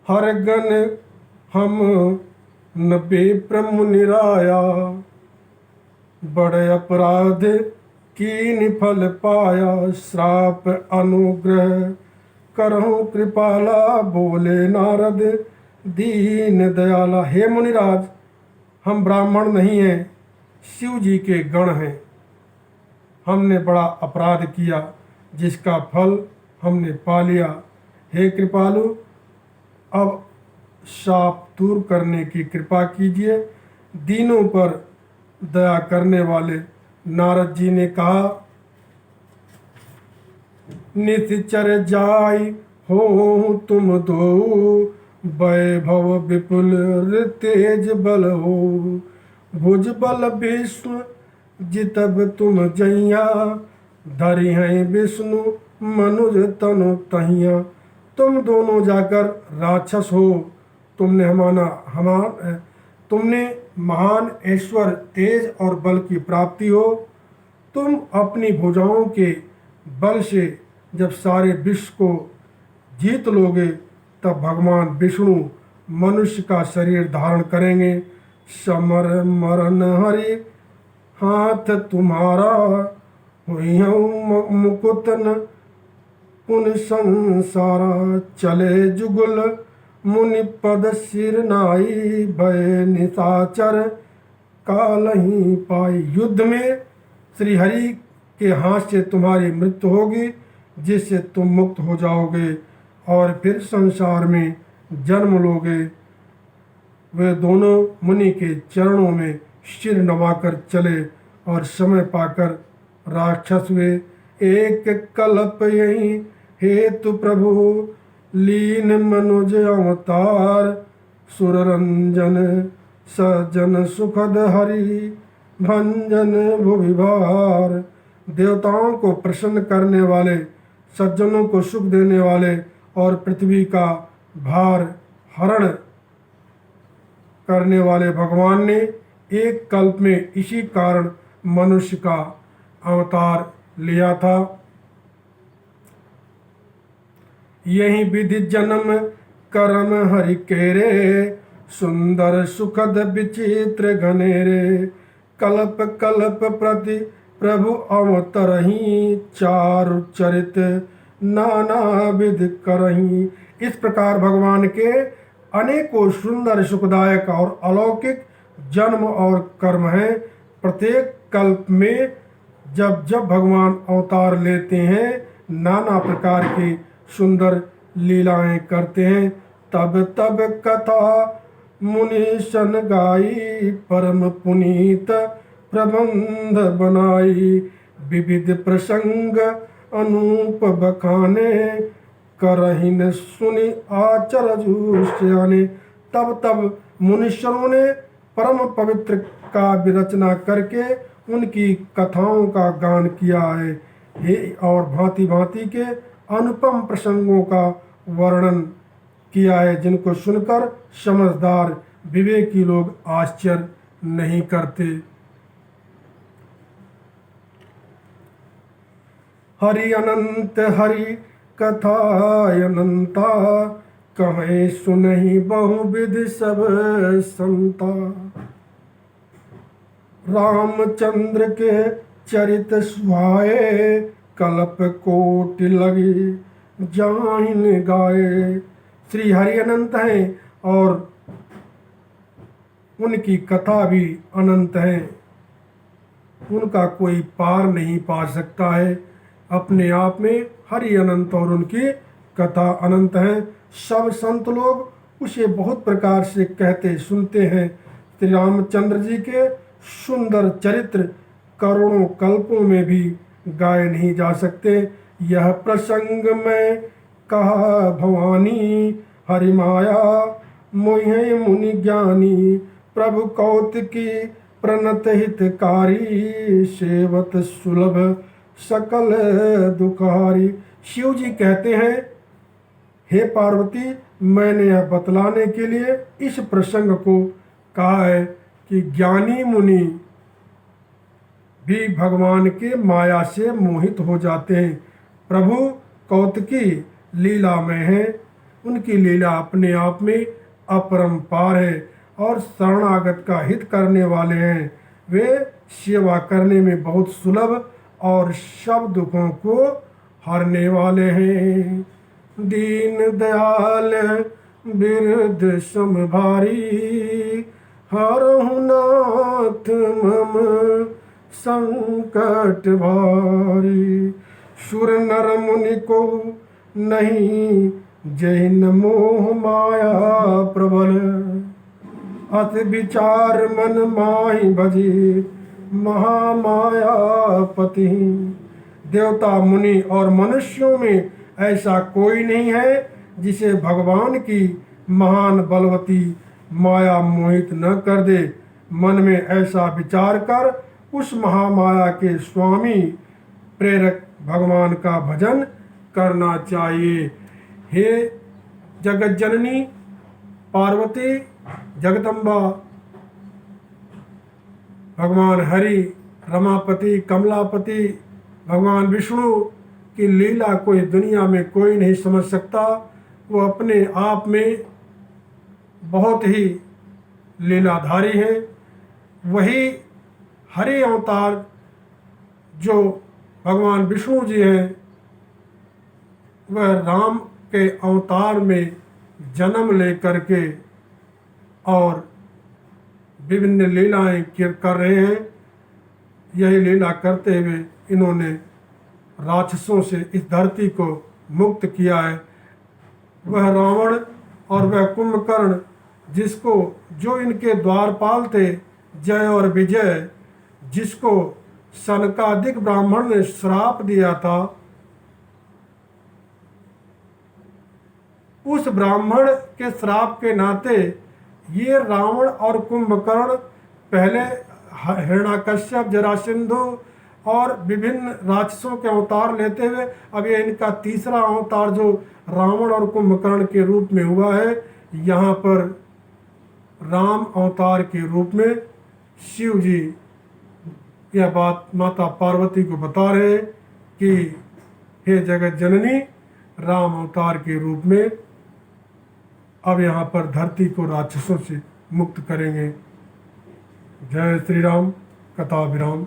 हर गण हम न बेप्रम निराया, बड़े अपराध कीन फल पाया। श्राप अनुग्रह करहु कृपाला, बोले नारद दीन दयाला। हे मुनिराज, हम ब्राह्मण नहीं हैं, शिव जी के गण हैं। हमने बड़ा अपराध किया जिसका फल हमने पा लिया। हे कृपालु, अब शाप दूर करने की कृपा कीजिए। दीनों पर दया करने वाले नारद जी ने कहा, निश्चर जाय हो तुम दो, वैभव विपुल तेज बल हो। भुज बल विष्णु जितब तुम जैया, धरि हैं विष्णु मनुज तनु तहिया। तुम दोनों जाकर राक्षस हो। तुमने महान ऐश्वर्य, तेज और बल की प्राप्ति हो। तुम अपनी भुजाओं के बल से जब सारे विश्व को जीत लोगे, तब भगवान विष्णु मनुष्य का शरीर धारण करेंगे। समर मरण हरि हाथ तुम्हारा, हुई मुकुतन पुन संसारा। चले जुगल मुनि पद सिर नाई, भय निशाचर काल ही पाई। युद्ध में श्री हरि के हाथ से तुम्हारी मृत्यु होगी, जिससे तुम मुक्त हो जाओगे और फिर संसार में जन्म लोगे। वे दोनों मुनि के चरणों में सिर नवाकर चले और समय पाकर राक्षस हुए। एक कल्प यही हेतु प्रभु, लीन मनुज अवतार। सुर रंजन सज्जन सुखद हरि, भंजन भुवि भार। देवताओं को प्रसन्न करने वाले, सज्जनों को सुख देने वाले और पृथ्वी का भार हरण करने वाले भगवान ने एक कल्प में इसी कारण मनुष्य का अवतार लिया था। यही विधि जन्म कर्म हरि केरे, सुंदर सुखद विचित्र घनेरे। कल्प कल्प प्रति प्रभु अवतरही, चारु चरित नाना विध करही। इस प्रकार भगवान के अनेकों सुंदर सुखदायक और अलौकिक जन्म और कर्म हैं। प्रत्येक कल्प में जब जब भगवान अवतार लेते हैं, नाना प्रकार की सुंदर लीलाएं करते हैं। तब तब कथा मुनीशन गाई, परम पुनीत प्रबंध बनाई। विविध प्रसंग अनूप बखाने, करहिन सुनि आचरजु सियाने। तब तब मुनीश्वरों ने परम पवित्र काव्य रचना करके उनकी कथाओं का गान किया है। हे और भांति भांति के अनुपम प्रसंगों का वर्णन किया है, जिनको सुनकर समझदार विवेकी लोग आश्चर्य नहीं करते। हरि अनंत हरि कथा अनंता, कहें सुनहि बहुविध सब संता। रामचंद्र के चरित सुहाए, कल्प कोटि लगी जाहिन गाए। श्री हरि अनंत हैं और उनकी कथा भी अनंत है, उनका कोई पार नहीं पा सकता है। अपने आप में हरि अनंत और उनकी कथा अनंत है। सब संत लोग उसे बहुत प्रकार से कहते सुनते हैं। श्री रामचंद्र जी के सुंदर चरित्र करोड़ों कल्पों में भी गाए नहीं जा सकते। यह प्रसंग में कहा भवानी, हरि माया मोहि मुनि ज्ञानी। प्रभु कौतिकी प्रणत हितकारी, सेवत सुलभ सकल दुखारी। शिव जी कहते हैं, हे पार्वती, मैंने यह बतलाने के लिए इस प्रसंग को कहा है कि ज्ञानी मुनि भी भगवान के माया से मोहित हो जाते हैं। प्रभु कौतिकी लीला में है, उनकी लीला अपने आप में अपरंपार है और शरणागत का हित करने वाले हैं। वे सेवा करने में बहुत सुलभ और सब दुखों को हरने वाले हैं। दीन दयाल बिरद समभारी, हरहु नाथ मम संकट भारी। सुर नर मुनि को नहीं जैन मोह माया प्रबल, अति विचार मन माहि भजे महामायापति। देवता मुनि और मनुष्यों में ऐसा कोई नहीं है जिसे भगवान की महान बलवती माया मोहित न कर दे। मन में ऐसा विचार कर उस महामाया के स्वामी प्रेरक भगवान का भजन करना चाहिए। हे जगत जननी पार्वती, जगदम्बा, भगवान हरि, रमापति, कमलापति, भगवान विष्णु की लीला कोई दुनिया में कोई नहीं समझ सकता। वो अपने आप में बहुत ही लीलाधारी है। वही हरि अवतार जो भगवान विष्णु जी हैं, वह राम के अवतार में जन्म लेकर के और विभिन्न लीलाएं कर रहे हैं। यही लीला करते हुए इन्होंने राक्षसों से इस धरती को मुक्त किया है। वह रावण और वह कुंभकर्ण, जिसको जो इनके द्वारपाल थे जय और विजय, जिसको सनकादिक ब्राह्मण ने श्राप दिया था, उस ब्राह्मण के श्राप के नाते ये रावण और कुंभकर्ण पहले हिरण्याकश्यप, जरासंधु और विभिन्न राक्षसों के अवतार लेते हुए अब ये इनका तीसरा अवतार जो रावण और कुंभकर्ण के रूप में हुआ है। यहाँ पर राम अवतार के रूप में शिव जी यह बात माता पार्वती को बता रहे हैं कि हे जगत जननी, राम अवतार के रूप में अब यहाँ पर धरती को राक्षसों से मुक्त करेंगे। जय श्री राम। कथा विराम।